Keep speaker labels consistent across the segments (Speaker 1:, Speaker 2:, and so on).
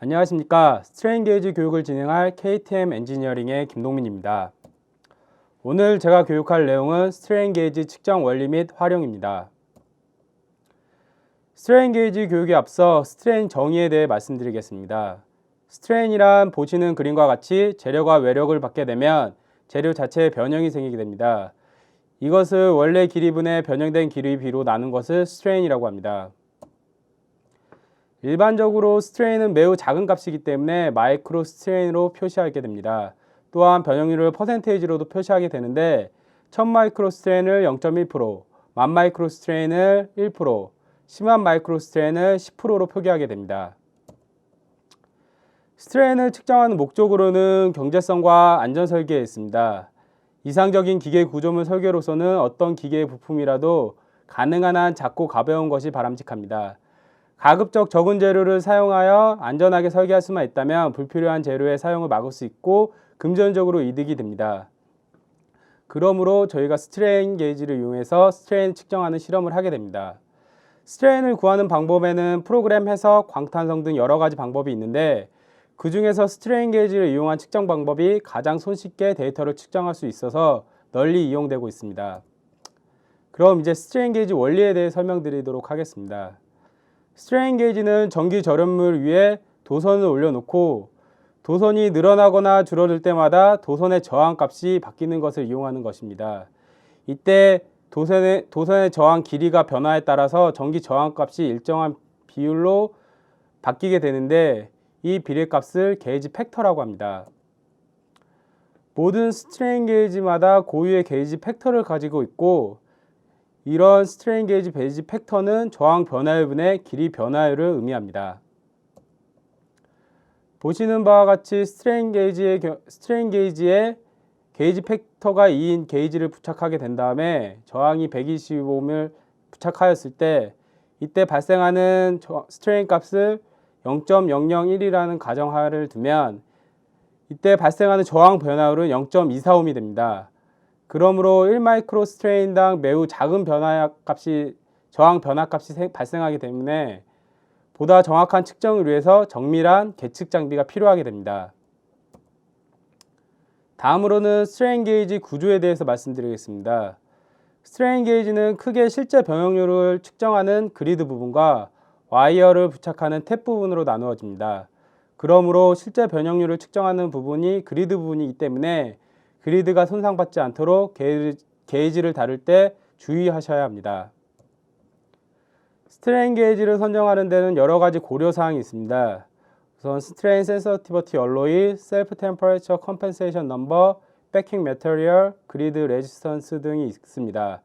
Speaker 1: 안녕하십니까. 스트레인 게이지 교육을 진행할 KTM 엔지니어링의 김동민입니다. 오늘 제가 교육할 내용은 스트레인 게이지 측정 원리 및 활용입니다. 스트레인 게이지 교육에 앞서 스트레인 정의에 대해 말씀드리겠습니다. 스트레인이란 보시는 그림과 같이 재료가 외력을 받게 되면 재료 자체에 변형이 생기게 됩니다. 이것을 원래 길이분의 변형된 길이비로 나눈 것을 스트레인이라고 합니다. 일반적으로 스트레인은 매우 작은 값이기 때문에 마이크로 스트레인으로 표시하게 됩니다. 또한 변형률을 퍼센테이지로도 표시하게 되는데 1000 마이크로 스트레인을 0.1%, 1000 마이크로 스트레인을 1%, 10만 마이크로 스트레인을 10%로 표기하게 됩니다. 스트레인을 측정하는 목적으로는 경제성과 안전 설계에 있습니다. 이상적인 기계 구조물 설계로서는 어떤 기계의 부품이라도 가능한 한 작고 가벼운 것이 바람직합니다. 가급적 적은 재료를 사용하여 안전하게 설계할 수만 있다면 불필요한 재료의 사용을 막을 수 있고 금전적으로 이득이 됩니다. 그러므로 저희가 스트레인 게이지를 이용해서 스트레인 측정하는 실험을 하게 됩니다. 스트레인을 구하는 방법에는 프로그램 해석, 광탄성 등 여러 가지 방법이 있는데 그 중에서 스트레인 게이지를 이용한 측정 방법이 가장 손쉽게 데이터를 측정할 수 있어서 널리 이용되고 있습니다. 그럼 이제 스트레인 게이지 원리에 대해 설명드리도록 하겠습니다. 스트레인 게이지는 전기 절연물 위에 도선을 올려놓고 도선이 늘어나거나 줄어들 때마다 도선의 저항값이 바뀌는 것을 이용하는 것입니다. 이때 도선의 저항 길이가 변화에 따라서 전기 저항값이 일정한 비율로 바뀌게 되는데 이 비례값을 게이지 팩터라고 합니다. 모든 스트레인 게이지마다 고유의 게이지 팩터를 가지고 있고 이런 스트레인 게이지 팩터는 저항 변화율분의 길이 변화율을 의미합니다. 보시는 바와 같이 스트레인 게이지에 게이지 팩터가 2인 게이지를 부착하게 된 다음에 저항이 125를 부착하였을 때 이때 발생하는 스트레인 값을 0.001이라는 가정하를 두면 이때 발생하는 저항 변화율은 0.245이 됩니다. 그러므로 1마이크로 스트레인당 매우 작은 저항 변화값이 발생하기 때문에 보다 정확한 측정을 위해서 정밀한 계측 장비가 필요하게 됩니다. 다음으로는 스트레인 게이지 구조에 대해서 말씀드리겠습니다. 스트레인 게이지는 크게 실제 변형률을 측정하는 그리드 부분과 와이어를 부착하는 탭 부분으로 나누어집니다. 그러므로 실제 변형률을 측정하는 부분이 그리드 부분이기 때문에 그리드가 손상받지 않도록 게이지를 다룰 때 주의하셔야 합니다. 스트레인 게이지를 선정하는 데는 여러 가지 고려사항이 있습니다. 우선 스트레인 센서티비티 얼로이, 셀프 템퍼레처 컴펜세이션 넘버, 백킹 매터리얼, 그리드 레지스턴스 등이 있습니다.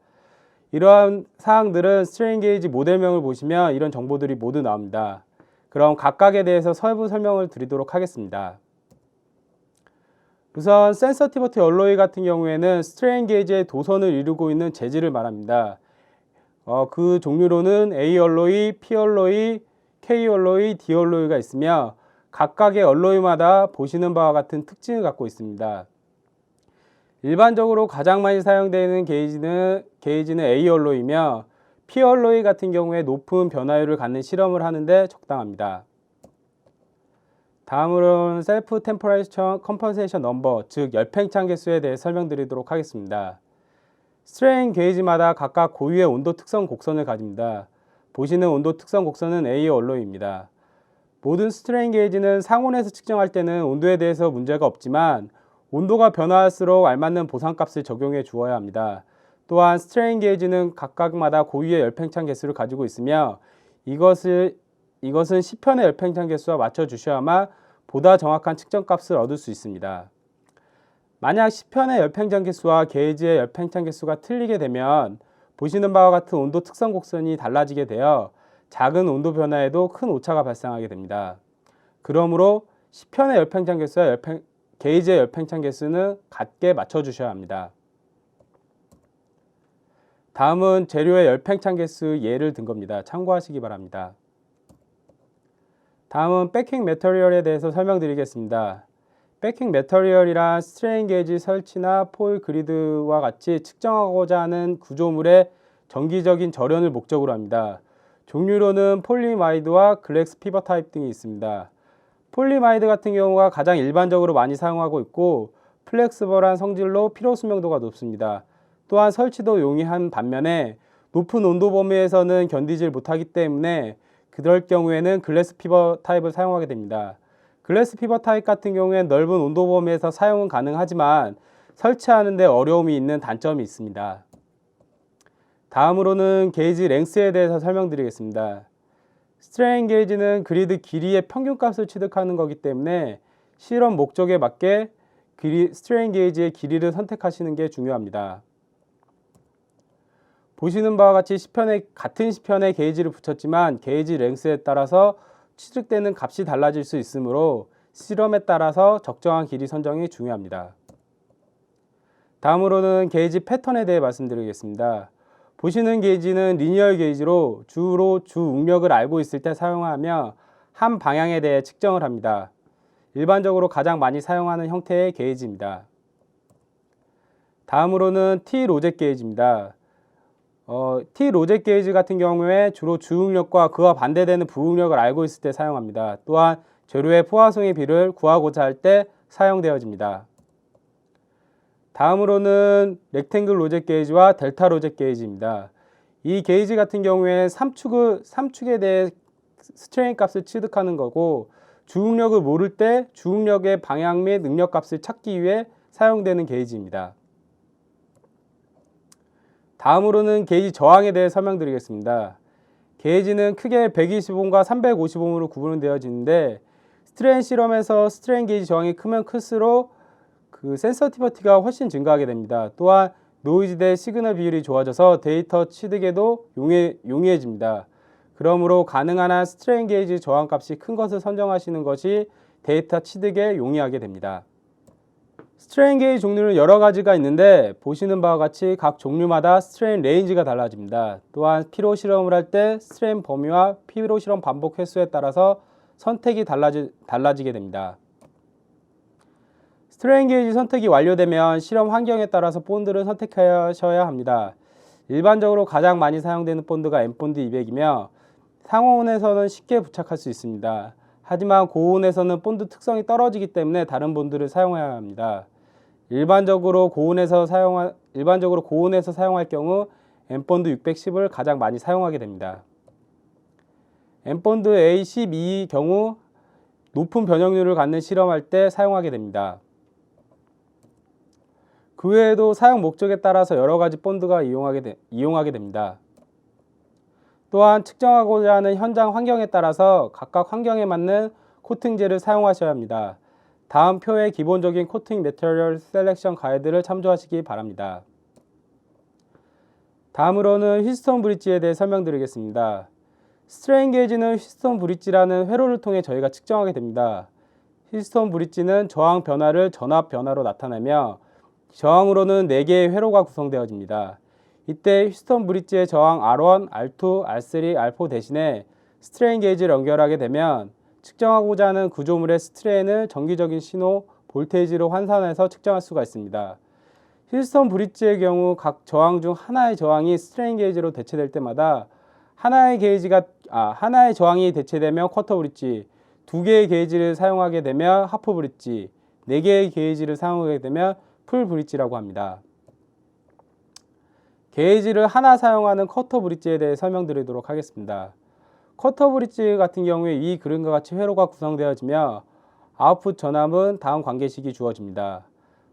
Speaker 1: 이러한 사항들은 스트레인 게이지 모델명을 보시면 이런 정보들이 모두 나옵니다. 그럼 각각에 대해서 서부 설명을 드리도록 하겠습니다. 우선 센서티비티 얼로이 같은 경우에는 스트레인 게이지의 도선을 이루고 있는 재질을 말합니다. 그 종류로는 A 얼로이, P 얼로이, K 얼로이, D 얼로이가 있으며 각각의 얼로이마다 보시는 바와 같은 특징을 갖고 있습니다. 일반적으로 가장 많이 사용되는 게이지는 A 얼로이며 P 얼로이 같은 경우에 높은 변화율을 갖는 실험을 하는데 적당합니다. 다음으로는 셀프 템퍼레이처 컴펜세이션 넘버, 즉 열팽창 개수에 대해 설명드리도록 하겠습니다. 스트레인 게이지마다 각각 고유의 온도 특성 곡선을 가집니다. 보시는 온도 특성 곡선은 A 얼로이입니다. 모든 스트레인 게이지는 상온에서 측정할 때는 온도에 대해서 문제가 없지만 온도가 변화할수록 알맞는 보상값을 적용해 주어야 합니다. 또한 스트레인 게이지는 각각마다 고유의 열팽창 개수를 가지고 있으며 이것은 10편의 열팽창 개수와 맞춰 주셔야만 보다 정확한 측정값을 얻을 수 있습니다. 만약 10편의 열팽창 개수와 게이지의 열팽창 개수가 틀리게 되면 보시는 바와 같은 온도 특성 곡선이 달라지게 되어 작은 온도 변화에도 큰 오차가 발생하게 됩니다. 그러므로 10편의 열팽창 개수와 게이지의 열팽창 개수는 같게 맞춰 주셔야 합니다. 다음은 재료의 열팽창 개수 예를 든 겁니다. 참고하시기 바랍니다. 다음은 백킹 매터리얼에 대해서 설명드리겠습니다. 백킹 매터리얼이란 스트레인 게이지 설치나 포일 그리드와 같이 측정하고자 하는 구조물의 정기적인 절연을 목적으로 합니다. 종류로는 폴리마이드와 글렉스 피버 타입 등이 있습니다. 폴리마이드 같은 경우가 가장 일반적으로 많이 사용하고 있고 플렉스블한 성질로 피로 수명도가 높습니다. 또한 설치도 용이한 반면에 높은 온도 범위에서는 견디질 못하기 때문에 그럴 경우에는 글래스 피버 타입을 사용하게 됩니다. 글래스 피버 타입 같은 경우에는 넓은 온도 범위에서 사용은 가능하지만 설치하는 데 어려움이 있는 단점이 있습니다. 다음으로는 게이지 랭스에 대해서 설명드리겠습니다. 스트레인 게이지는 그리드 길이의 평균값을 취득하는 거기 때문에 실험 목적에 맞게 스트레인 게이지의 길이를 선택하시는 게 중요합니다. 보시는 바와 같이 같은 시편에 게이지를 붙였지만 게이지 랭스에 따라서 취득되는 값이 달라질 수 있으므로 실험에 따라서 적정한 길이 선정이 중요합니다. 다음으로는 게이지 패턴에 대해 말씀드리겠습니다. 보시는 게이지는 리니얼 게이지로 주로 주 응력을 알고 있을 때 사용하며 한 방향에 대해 측정을 합니다. 일반적으로 가장 많이 사용하는 형태의 게이지입니다. 다음으로는 T-로젯 게이지입니다. T-로젯 게이지 같은 경우에 주로 주응력과 그와 반대되는 부응력을 알고 있을 때 사용합니다. 또한 재료의 포화성의 비를 구하고자 할 때 사용되어집니다. 다음으로는 렉탱글 로젯 게이지와 델타 로젯 게이지입니다. 이 게이지 같은 경우에 3축에 대해 스트레인 값을 취득하는 거고 주응력을 모를 때 주응력의 방향 및 응력 값을 찾기 위해 사용되는 게이지입니다. 다음으로는 게이지 저항에 대해 설명드리겠습니다. 게이지는 크게 120옴과 350옴으로 구분되어지는데 스트레인 실험에서 스트레인 게이지 저항이 크면 클수록 센서티비티가 훨씬 증가하게 됩니다. 또한 노이즈 대 시그널 비율이 좋아져서 데이터 취득에도 용이해집니다. 그러므로 가능한 한 스트레인 게이지 저항 값이 큰 것을 선정하시는 것이 데이터 취득에 용이하게 됩니다. 스트레인 게이지 종류는 여러 가지가 있는데 보시는 바와 같이 각 종류마다 스트레인 레인지가 달라집니다. 또한 피로 실험을 할 때 스트레인 범위와 피로 실험 반복 횟수에 따라서 선택이 달라지게 됩니다. 스트레인 게이지 선택이 완료되면 실험 환경에 따라서 본드를 선택하셔야 합니다. 일반적으로 가장 많이 사용되는 본드가 M본드 200이며 상온에서는 쉽게 부착할 수 있습니다. 하지만 고온에서는 본드 특성이 떨어지기 때문에 다른 본드를 사용해야 합니다. 일반적으로 고온에서 사용할 경우 M본드 610을 가장 많이 사용하게 됩니다. M본드 A12의 경우 높은 변형률을 갖는 실험할 때 사용하게 됩니다. 그 외에도 사용 목적에 따라서 여러 가지 본드가 이용하게 됩니다. 또한 측정하고자 하는 현장 환경에 따라서 각각 환경에 맞는 코팅제를 사용하셔야 합니다. 다음 표의 기본적인 코팅 매터리얼 셀렉션 가이드를 참조하시기 바랍니다. 다음으로는 휘스톤 브릿지에 대해 설명드리겠습니다. 스트레인 게이지는 휘스톤 브릿지라는 회로를 통해 저희가 측정하게 됩니다. 휘스톤 브릿지는 저항 변화를 전압 변화로 나타내며 저항으로는 4개의 회로가 구성되어집니다. 이때 휘스톤 브릿지의 저항 R1, R2, R3, R4 대신에 스트레인 게이지를 연결하게 되면 측정하고자 하는 구조물의 스트레인을 정기적인 신호, 볼테이지로 환산해서 측정할 수가 있습니다. 휘스톤 브릿지의 경우 각 저항 중 하나의 저항이 스트레인 게이지로 대체될 때마다 하나의 저항이 대체되면 쿼터 브릿지, 2개의 게이지를 사용하게 되면 하프 브릿지, 4개의 게이지를 사용하게 되면 풀 브릿지라고 합니다. 게이지를 하나 사용하는 커터 브릿지에 대해 설명드리도록 하겠습니다. 커터 브릿지 같은 경우에 이 그림과 같이 회로가 구성되어지며 아웃풋 전압은 다음 관계식이 주어집니다.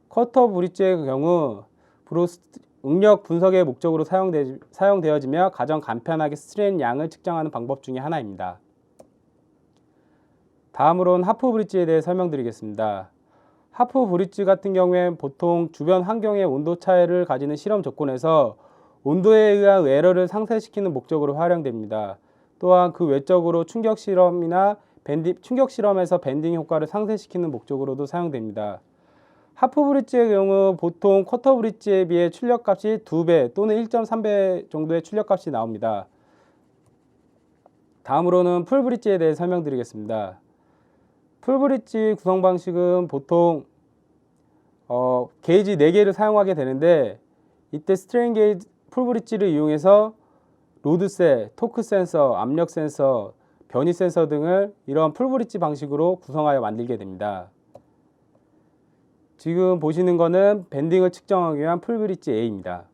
Speaker 1: 커터 브릿지의 경우 주로 응력 분석의 목적으로 사용되어지며 가장 간편하게 스트레인 양을 측정하는 방법 중에 하나입니다. 다음으로는 하프 브릿지에 대해 설명드리겠습니다. 하프 브릿지 같은 경우에 보통 주변 환경의 온도 차이를 가지는 실험 조건에서 온도에 의한 에러를 상쇄시키는 목적으로 활용됩니다. 또한 그 외적으로 충격 실험에서 밴딩 효과를 상쇄시키는 목적으로도 사용됩니다. 하프 브릿지의 경우 보통 쿼터 브릿지에 비해 출력값이 2배 또는 1.3배 정도의 출력값이 나옵니다. 다음으로는 풀 브릿지에 대해 설명드리겠습니다. 풀 브릿지 구성 방식은 보통 게이지 4개를 사용하게 되는데 이때 스트레인 게이지 풀 브릿지를 이용해서 로드셀, 토크 센서, 압력 센서, 변이 센서 등을 이런 풀브릿지 방식으로 구성하여 만들게 됩니다. 지금 보시는 것은 밴딩을 측정하기 위한 풀브릿지 A입니다.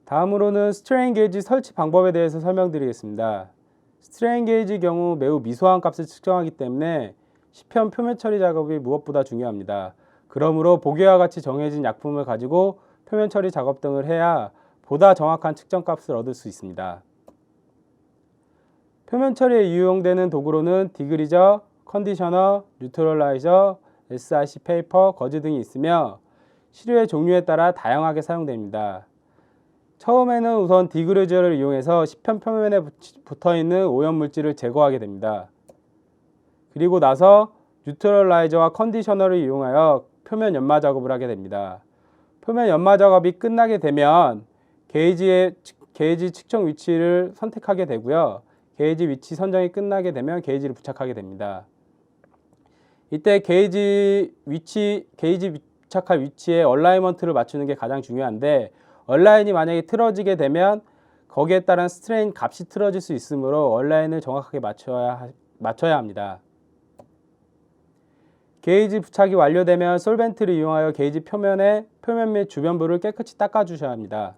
Speaker 1: 다음으로는 스트레인 게이지 설치 방법에 대해서 설명드리겠습니다. 스트레인 게이지 경우 매우 미소한 값을 측정하기 때문에 시편 표면 처리 작업이 무엇보다 중요합니다. 그러므로 보기와 같이 정해진 약품을 가지고 표면 처리 작업 등을 해야 보다 정확한 측정 값을 얻을 수 있습니다. 표면 처리에 이용되는 도구로는 디그리저, 컨디셔너, 뉴트럴라이저, SRC 페이퍼, 거즈 등이 있으며 시료의 종류에 따라 다양하게 사용됩니다. 처음에는 우선 디그리저를 이용해서 시편 표면에 붙어있는 오염물질을 제거하게 됩니다. 그리고 나서 뉴트럴라이저와 컨디셔너를 이용하여 표면 연마 작업을 하게 됩니다. 표면 연마 작업이 끝나게 되면 게이지 측정 위치를 선택하게 되고요. 게이지 위치 선정이 끝나게 되면 게이지를 부착하게 됩니다. 이때 게이지 부착할 위치에 얼라이먼트를 맞추는 게 가장 중요한데, 얼라인이 만약에 틀어지게 되면 거기에 따른 스트레인 값이 틀어질 수 있으므로 얼라인을 정확하게 맞춰야 합니다. 게이지 부착이 완료되면 솔벤트를 이용하여 게이지 표면 및 주변부를 깨끗이 닦아주셔야 합니다.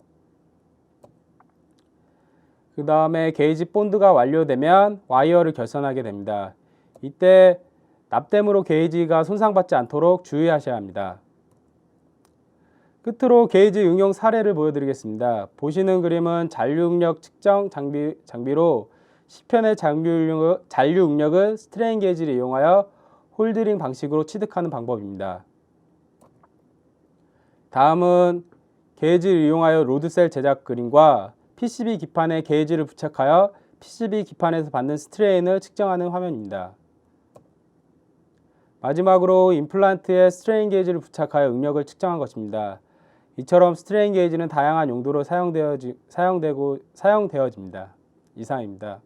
Speaker 1: 그 다음에 게이지 본드가 완료되면 와이어를 결선하게 됩니다. 이때 납땜으로 게이지가 손상받지 않도록 주의하셔야 합니다. 끝으로 게이지 응용 사례를 보여드리겠습니다. 보시는 그림은 잔류응력 측정 장비로 시편의 잔류응력을 스트레인 게이지를 이용하여 홀드링 방식으로 취득하는 방법입니다. 다음은 게이지를 이용하여 로드셀 제작 그림과 PCB 기판에 게이지를 부착하여 PCB 기판에서 받는 스트레인을 측정하는 화면입니다. 마지막으로 임플란트에 스트레인 게이지를 부착하여 응력을 측정한 것입니다. 이처럼 스트레인 게이지는 다양한 용도로 사용되어집니다. 이상입니다.